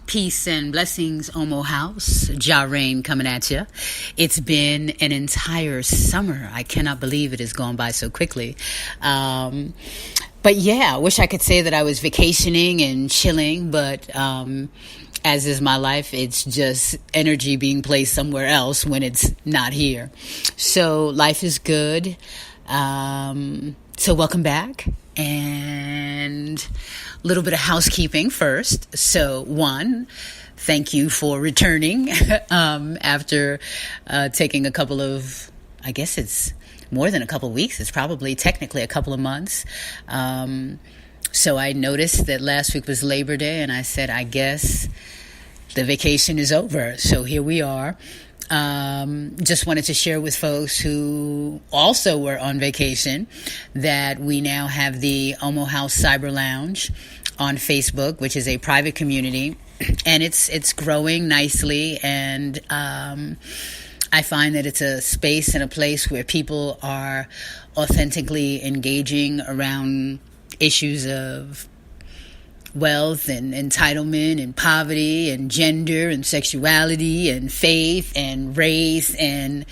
Peace and blessings, Omo House. Ja Rain coming at you. It's been an entire summer. I cannot believe it has gone by so quickly. But yeah, I wish I could say that I was vacationing and chilling, but as is my life, it's just energy being placed somewhere else when it's not here. So life is good. So welcome back. And a little bit of housekeeping first. So one, thank you for returning after taking a couple of, I guess it's more than a couple of weeks. It's probably technically a couple of months. So I noticed that last week was Labor Day, and I said, I guess the vacation is over. So here we are. Just wanted to share with folks who also were on vacation that we now have the Omo House Cyber Lounge on Facebook, which is a private community, and it's growing nicely. And I find that it's a space and a place where people are authentically engaging around issues of wealth and entitlement and poverty and gender and sexuality and faith and race and,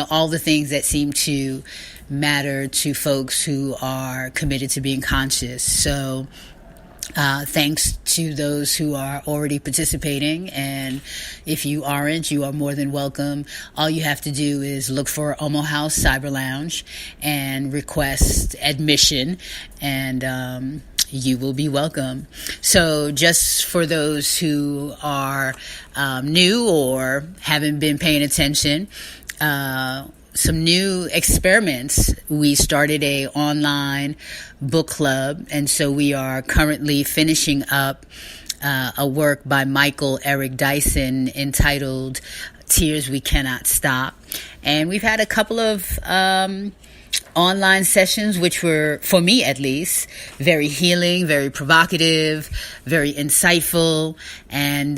all the things that seem to matter to folks who are committed to being conscious. So thanks to those who are already participating. And if you aren't, you are more than welcome. All you have to do is look for Omo House Cyber Lounge and request admission, and you will be welcome. So just for those who are new or haven't been paying attention, some new experiments. We started a online book club, and so we are currently finishing up a work by Michael Eric Dyson entitled Tears We Cannot Stop. And we've had a couple of online sessions, which were, for me at least, very healing, very provocative, very insightful. And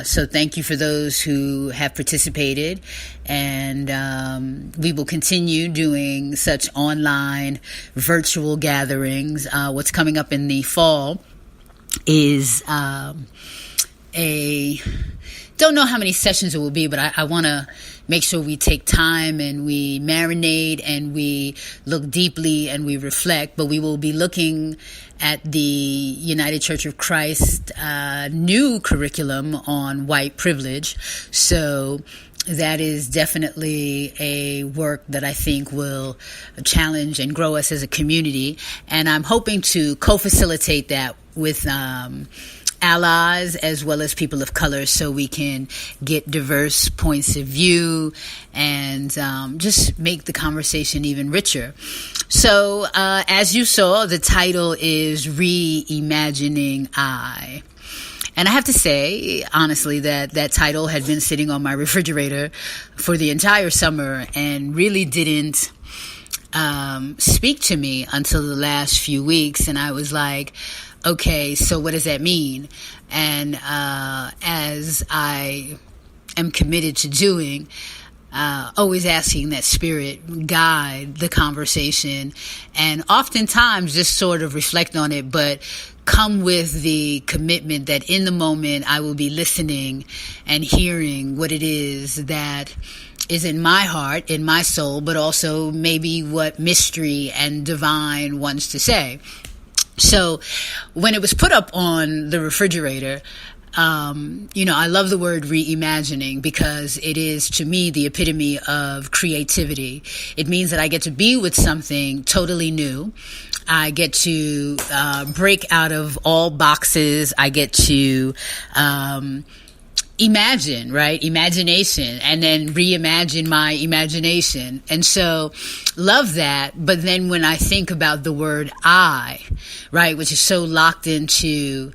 so thank you for those who have participated. And we will continue doing such online virtual gatherings. What's coming up in the fall is don't know how many sessions it will be, but I want to make sure we take time and we marinate and we look deeply and we reflect. But we will be looking at the United Church of Christ new curriculum on white privilege. So that is definitely a work that I think will challenge and grow us as a community. And I'm hoping to co-facilitate that with allies as well as people of color, so we can get diverse points of view and just make the conversation even richer. So as you saw, the title is Reimagining I. And I have to say, honestly, that title had been sitting on my refrigerator for the entire summer and really didn't speak to me until the last few weeks. And I was like, okay, so what does that mean? And as I am committed to doing, always asking that spirit guide the conversation, and oftentimes just sort of reflect on it, but come with the commitment that in the moment I will be listening and hearing what it is that is in my heart, in my soul, but also maybe what mystery and divine wants to say. So when it was put up on the refrigerator, I love the word reimagining because it is, to me, the epitome of creativity. It means that I get to be with something totally new. I get to break out of all boxes. I get to imagine, right? Imagination, and then reimagine my imagination. And so love that. But then when I think about the word I, right, which is so locked into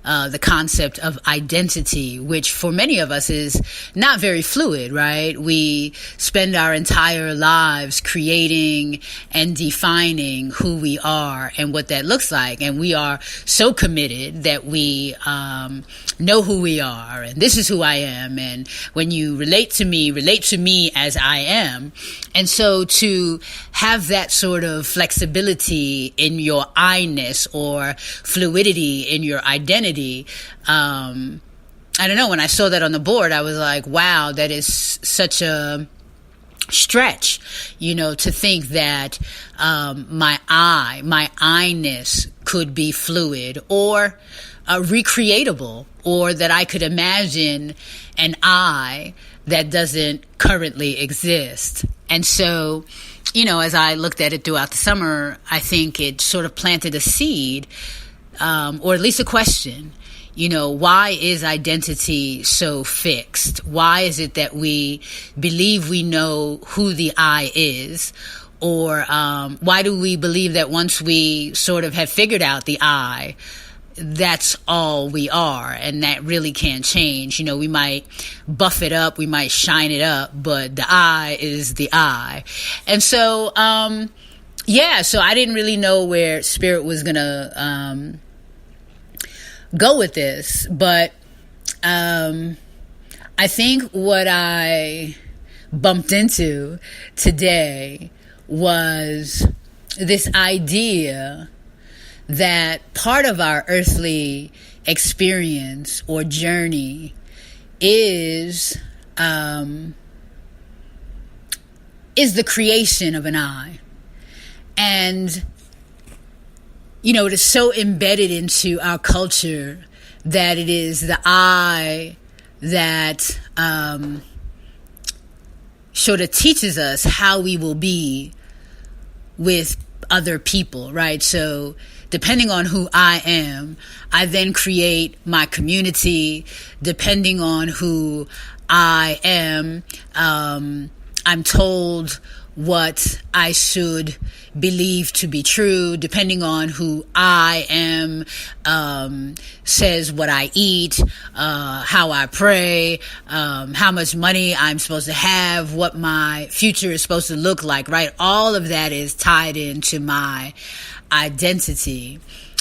the concept of identity, which for many of us is not very fluid, right? We spend our entire lives creating and defining who we are and what that looks like. And we are so committed that we know who we are, and this is who I am. And when you relate to me as I am. And so to have that sort of flexibility in your I-ness or fluidity in your identity identity. I don't know, when I saw that on the board, I was like, wow, that is such a stretch, to think that my I-ness could be fluid or recreatable, or that I could imagine an I that doesn't currently exist. And so, as I looked at it throughout the summer, I think it sort of planted a seed, or at least a question. Why is identity so fixed? Why is it that we believe we know who the I is? Or why do we believe that once we sort of have figured out the I, that's all we are, and that really can't change? We might buff it up, we might shine it up, but the I is the I. And so, so I didn't really know where Spirit was going to go with this, but I think what I bumped into today was this idea that part of our earthly experience or journey is the creation of an I. And it is so embedded into our culture that it is the I that sort of teaches us how we will be with other people, right? So depending on who I am, I then create my community. Depending on who I am, I'm told what I should believe to be true. Depending on who I am, says what I eat, how I pray, how much money I'm supposed to have, what my future is supposed to look like, right? All of that is tied into my identity,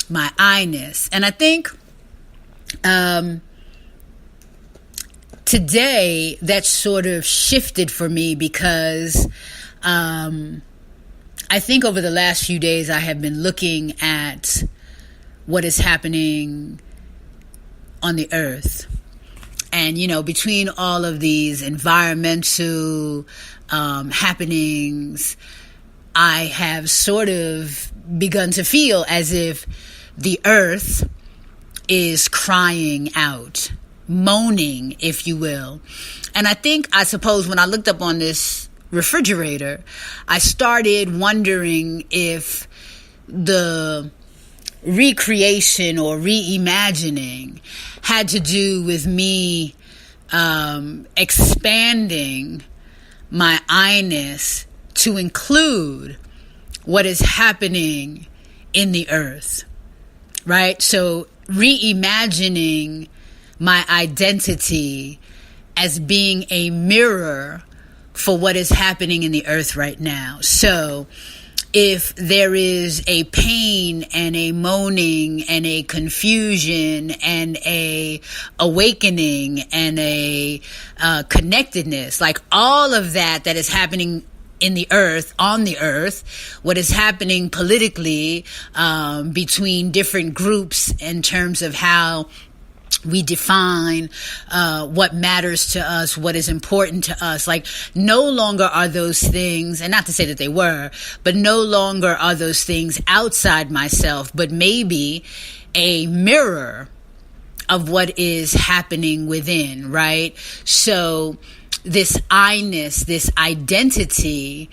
my I-ness. And I think today that sort of shifted for me because I think over the last few days I have been looking at what is happening on the earth. And, between all of these environmental happenings, I have sort of begun to feel as if the earth is crying out, moaning, if you will. And I suppose when I looked up on this refrigerator, I started wondering if the recreation or reimagining had to do with me expanding my I-ness to include what is happening in the earth, right? So reimagining my identity as being a mirror for what is happening in the earth right now. So if there is a pain and a moaning and a confusion and a awakening and a connectedness, like all of that is happening in the earth, on the earth, what is happening politically between different groups in terms of how we define what matters to us, what is important to us. Like, no longer are those things, and not to say that they were, but no longer are those things outside myself, but maybe a mirror of what is happening within, right? So this I-ness, this identity,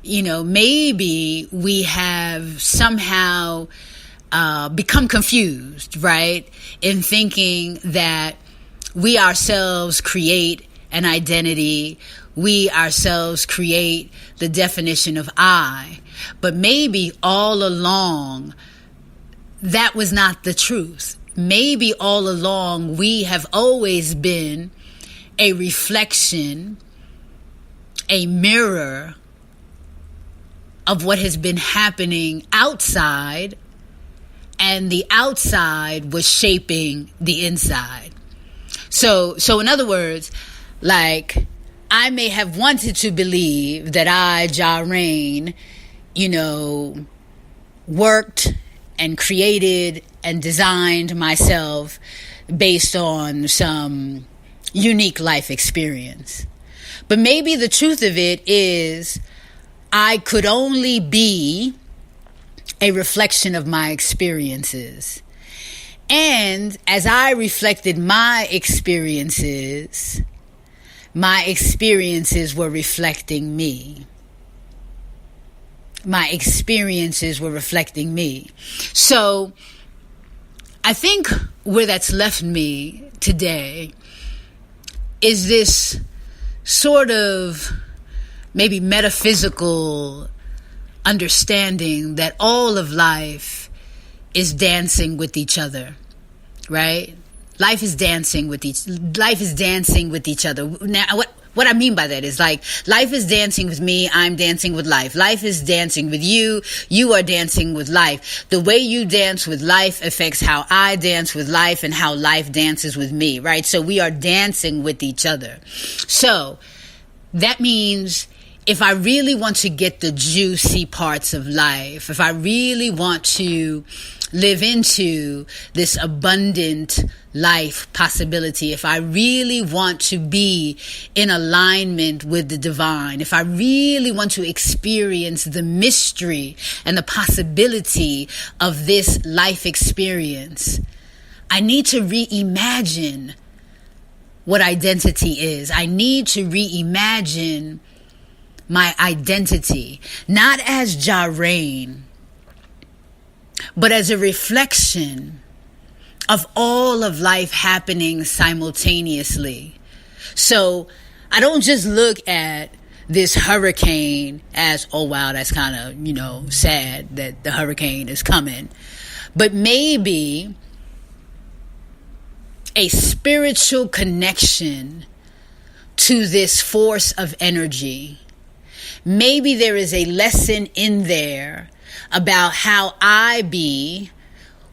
maybe we have somehow become confused, right? In thinking that we ourselves create an identity, we ourselves create the definition of I. But maybe all along, that was not the truth. Maybe all along, we have always been a reflection, a mirror of what has been happening outside, and the outside was shaping the inside. So in other words, like, I may have wanted to believe that I, Ja Rain, worked and created and designed myself based on some unique life experience. But maybe the truth of it is I could only be a reflection of my experiences. And as I reflected my experiences were reflecting me. My experiences were reflecting me. So I think where that's left me today is this sort of maybe metaphysical understanding that all of life is dancing with each other, right? Life is dancing with each other. Now, what I mean by that is like life is dancing with me, I'm dancing with life. Life is dancing with you, you are dancing with life. The way you dance with life affects how I dance with life and how life dances with me, right? So we are dancing with each other. So that means if I really want to get the juicy parts of life, if I really want to live into this abundant life possibility, if I really want to be in alignment with the divine, if I really want to experience the mystery and the possibility of this life experience, I need to reimagine what identity is. I need to reimagine my identity, not as Jarain, but as a reflection of all of life happening simultaneously. So I don't just look at this hurricane as, oh wow, that's kind of, sad that the hurricane is coming. But maybe a spiritual connection to this force of energy. Maybe there is a lesson in there about how I be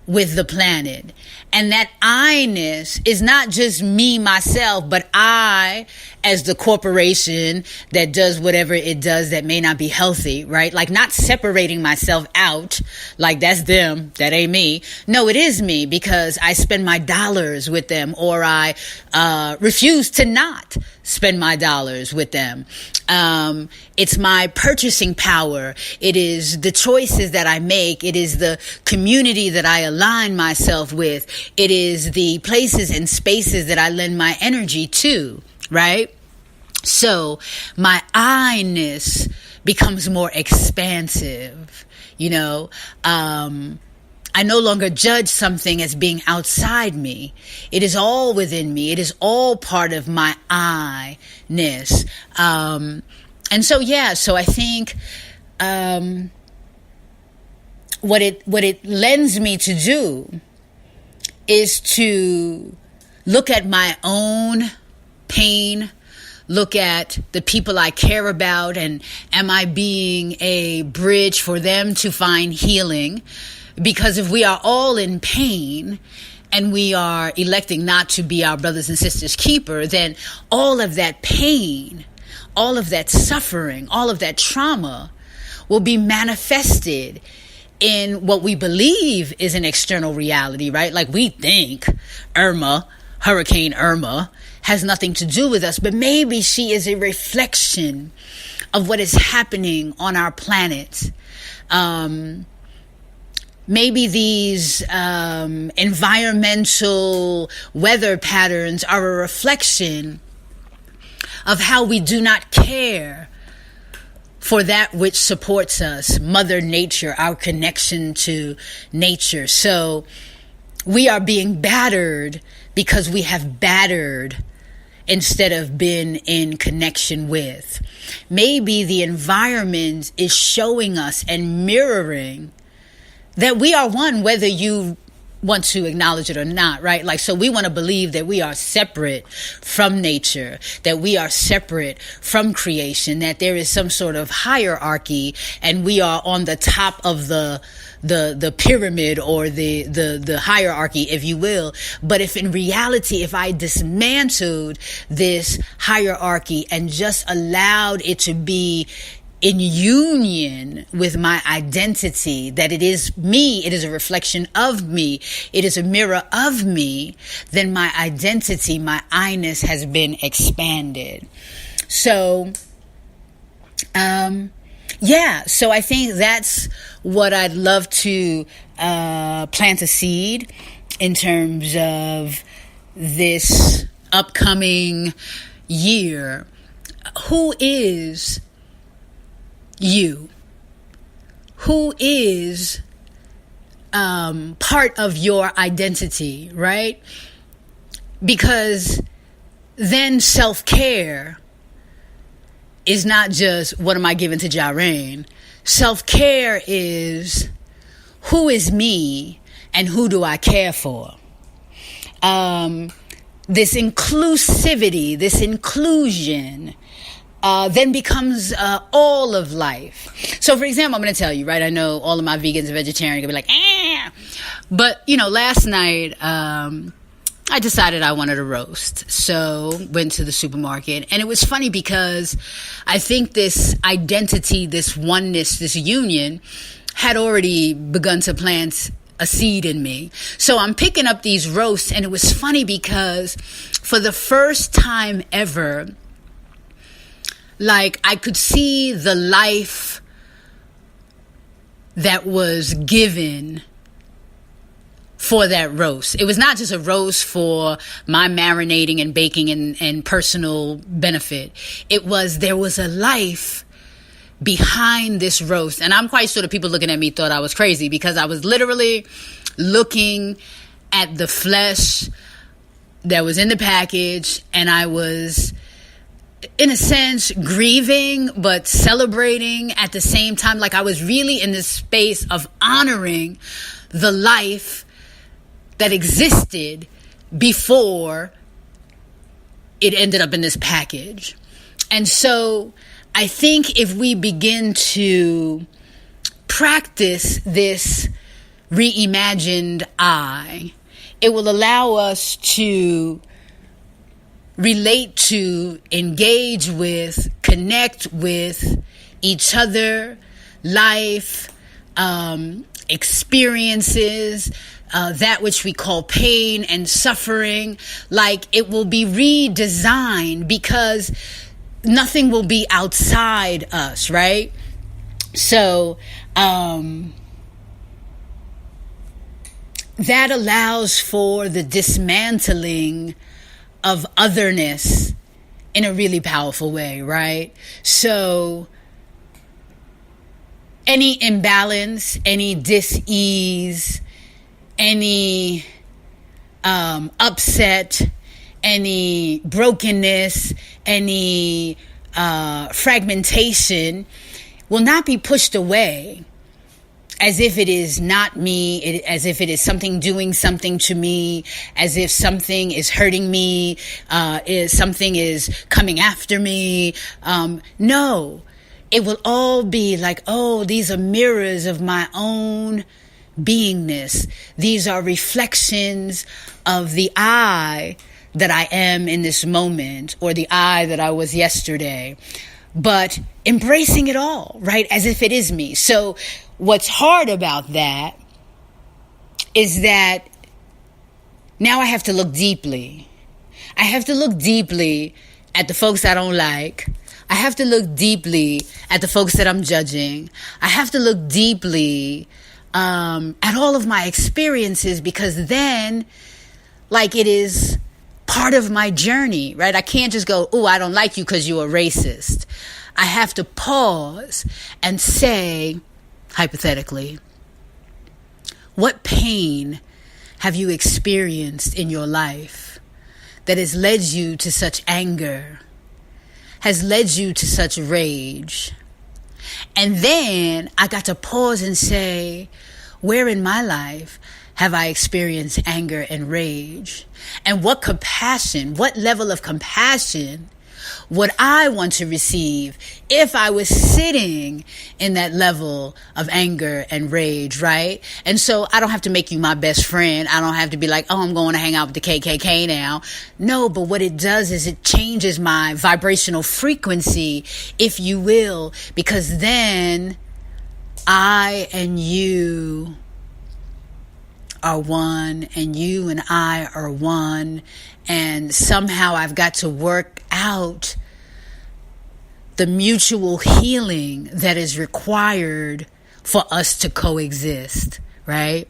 with the planet. And that I-ness is not just me, myself, but I as the corporation that does whatever it does that may not be healthy, right? Like not separating myself out, like that's them, that ain't me. No, it is me because I spend my dollars with them, or I refuse to not spend my dollars with them. It's my purchasing power. It is the choices that I make. It is the community that I align myself with. It is the places and spaces that I lend my energy to, right? So my I-ness becomes more expansive, I no longer judge something as being outside me. It is all within me. It is all part of my I-ness. So I think what it lends me to do is to look at my own pain, look at the people I care about, and am I being a bridge for them to find healing? Because if we are all in pain and we are electing not to be our brothers and sisters' keeper, then all of that pain, all of that suffering, all of that trauma will be manifested in what we believe is an external reality, right? Like we think Hurricane Irma has nothing to do with us, but maybe she is a reflection of what is happening on our planet. Maybe these environmental weather patterns are a reflection of how we do not care for that which supports us, Mother Nature, our connection to nature. So we are being battered because we have battered instead of been in connection with. Maybe the environment is showing us and mirroring that we are one, whether you want to acknowledge it or not, right? Like, so we want to believe that we are separate from nature, that we are separate from creation, that there is some sort of hierarchy and we are on the top of the pyramid or the hierarchy, if you will. But if in reality, if I dismantled this hierarchy and just allowed it to be in union with my identity, that it is me, it is a reflection of me, it is a mirror of me, then my identity, my I-ness has been expanded. So, so I think that's what I'd love to plant a seed in terms of this upcoming year. Who is you? Who is part of your identity, right? Because then self-care is not just what am I giving to Jarain. Self-care is who is me and who do I care for? This inclusivity, this inclusion, then becomes all of life. So, for example, I'm going to tell you, right? I know all of my vegans and vegetarians are going to be like, But, last night, I decided I wanted a roast. So, went to the supermarket. And it was funny because I think this identity, this oneness, this union had already begun to plant a seed in me. So I'm picking up these roasts, and it was funny because for the first time ever, like, I could see the life that was given for that roast. It was not just a roast for my marinating and baking and personal benefit. There was a life behind this roast. And I'm quite sure the people looking at me thought I was crazy because I was literally looking at the flesh that was in the package, and I was, in a sense, grieving but celebrating at the same time. Like, I was really in this space of honoring the life that existed before it ended up in this package. And so I think if we begin to practice this reimagined I, it will allow us to relate to, engage with, connect with each other, life, experiences, that which we call pain and suffering. Like, it will be redesigned because nothing will be outside us, right? So, that allows for the dismantling of otherness in a really powerful way, right? So, any imbalance, any dis-ease, any upset, any brokenness, any fragmentation will not be pushed away as if it is not me, as if it is something doing something to me, as if something is hurting me, something is coming after me. No, it will all be like, oh, these are mirrors of my own beingness. These are reflections of the I that I am in this moment, or the I that I was yesterday, but embracing it all, right? As if it is me. So what's hard about that is that now I have to look deeply. I have to look deeply at the folks I don't like. I have to look deeply at the folks that I'm judging. I have to look deeply at all of my experiences, because then, like, it is part of my journey, right? I can't just go, oh, I don't like you because you're a racist. I have to pause and say, hypothetically, what pain have you experienced in your life that has led you to such anger, has led you to such rage? And then I got to pause and say, where in my life have I experienced anger and rage? And what compassion, what level of compassion what I want to receive if I was sitting in that level of anger and rage, right? And so I don't have to make you my best friend. I don't have to be like, oh, I'm going to hang out with the KKK now. No, but what it does is it changes my vibrational frequency, if you will, because then I and you are one, and you and I are one, and somehow I've got to work out the mutual healing that is required for us to coexist, right?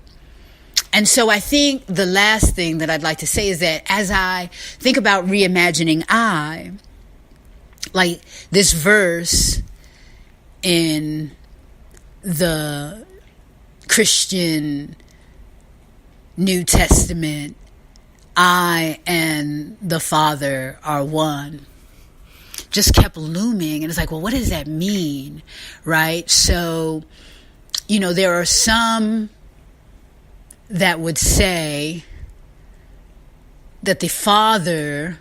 And so I think the last thing that I'd like to say is that as I think about reimagining I, like this verse in the Christian New Testament, I and the Father are one, just kept looming. And it's like, well, what does that mean? Right? So, there are some that would say that the Father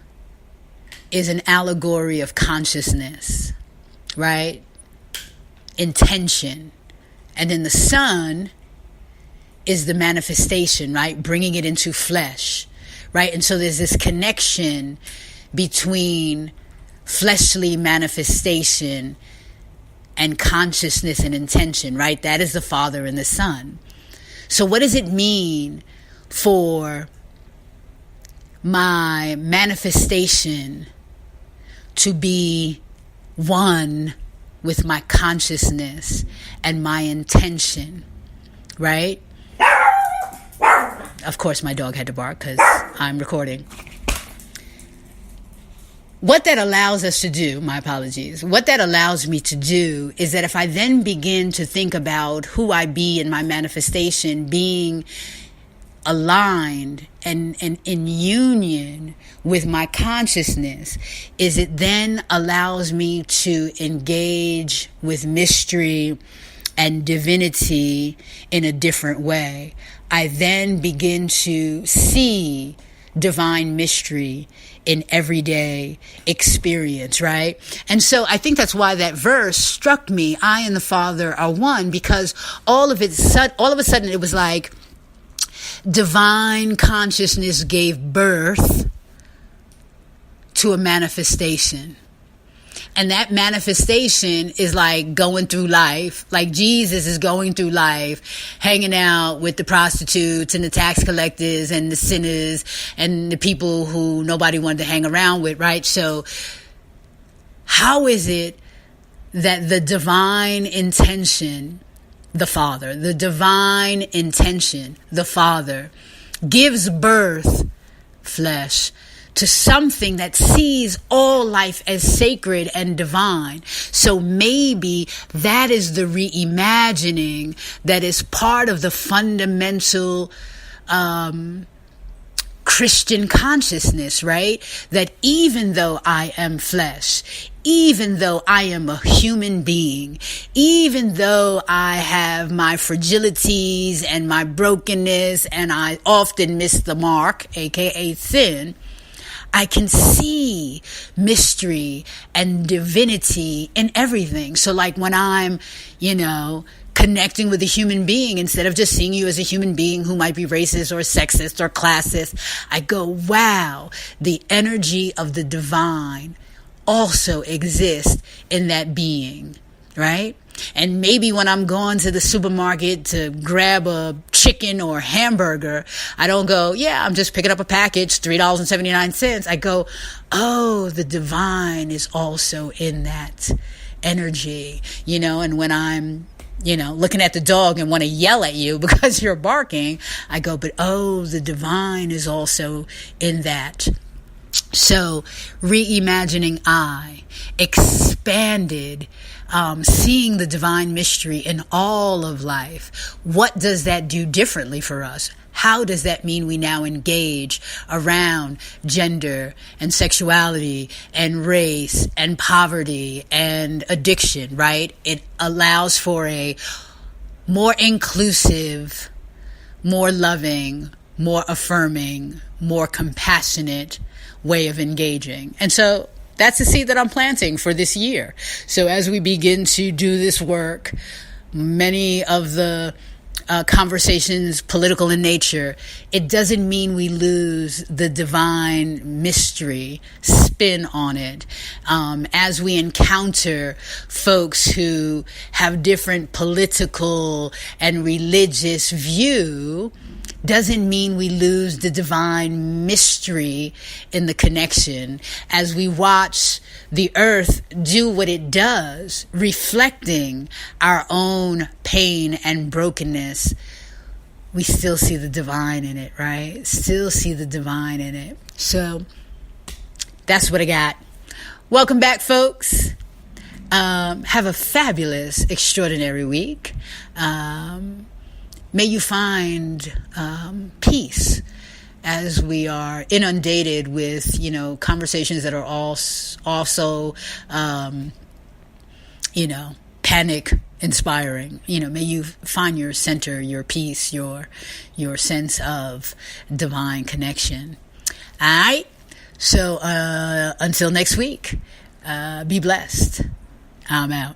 is an allegory of consciousness, right? Intention. And then the Son is the manifestation, right? Bringing it into flesh, right? And so there's this connection between fleshly manifestation and consciousness and intention, right? That is the Father and the Son. So what does it mean for my manifestation to be one with my consciousness and my intention, right? Of course, my dog had to bark because I'm recording. What that allows us to do, my apologies, what that allows me to do is that if I then begin to think about who I be in my manifestation being aligned and in union with my consciousness, is it then allows me to engage with mystery and divinity in a different way. I then begin to see divine mystery in everyday experience, right? And so I think that's why that verse struck me. I and the Father are one, because all of a sudden it was like divine consciousness gave birth to a manifestation. And that manifestation is like going through life, like Jesus is going through life, hanging out with the prostitutes and the tax collectors and the sinners and the people who nobody wanted to hang around with, right? So how is it that the divine intention, the Father, the divine intention, the Father, gives birth, flesh, to something that sees all life as sacred and divine? So maybe that is the reimagining that is part of the fundamental Christian consciousness, right? That even though I am flesh, even though I am a human being, even though I have my fragilities and my brokenness and I often miss the mark, aka sin, I can see mystery and divinity in everything. So like when I'm, connecting with a human being, instead of just seeing you as a human being who might be racist or sexist or classist, I go, wow, the energy of the divine also exists in that being, right? And maybe when I'm going to the supermarket to grab a chicken or hamburger, I don't go, yeah, I'm just picking up a package, $3.79. I go, oh, the divine is also in that energy, and when I'm, looking at the dog and want to yell at you because you're barking, I go, but oh, the divine is also in that. So reimagining I, expanded, seeing the divine mystery in all of life. What does that do differently for us? How does that mean we now engage around gender and sexuality and race and poverty and addiction, right? It allows for a more inclusive, more loving, more affirming, more compassionate way of engaging. And so That's the seed that I'm planting for this year. So as we begin to do this work, many of the conversations political in nature, it doesn't mean we lose the divine mystery spin on it. As we encounter folks who have different political and religious view, doesn't mean we lose the divine mystery in the connection. As we watch the earth do what it does, reflecting our own pain and brokenness, we still see the divine in it, right? Still see the divine in it. So that's what I got. Welcome back, folks. Have a fabulous, extraordinary week. May you find peace as we are inundated with, conversations that are also, panic inspiring. May you find your center, your peace, your sense of divine connection. All right. So until next week, be blessed. I'm out.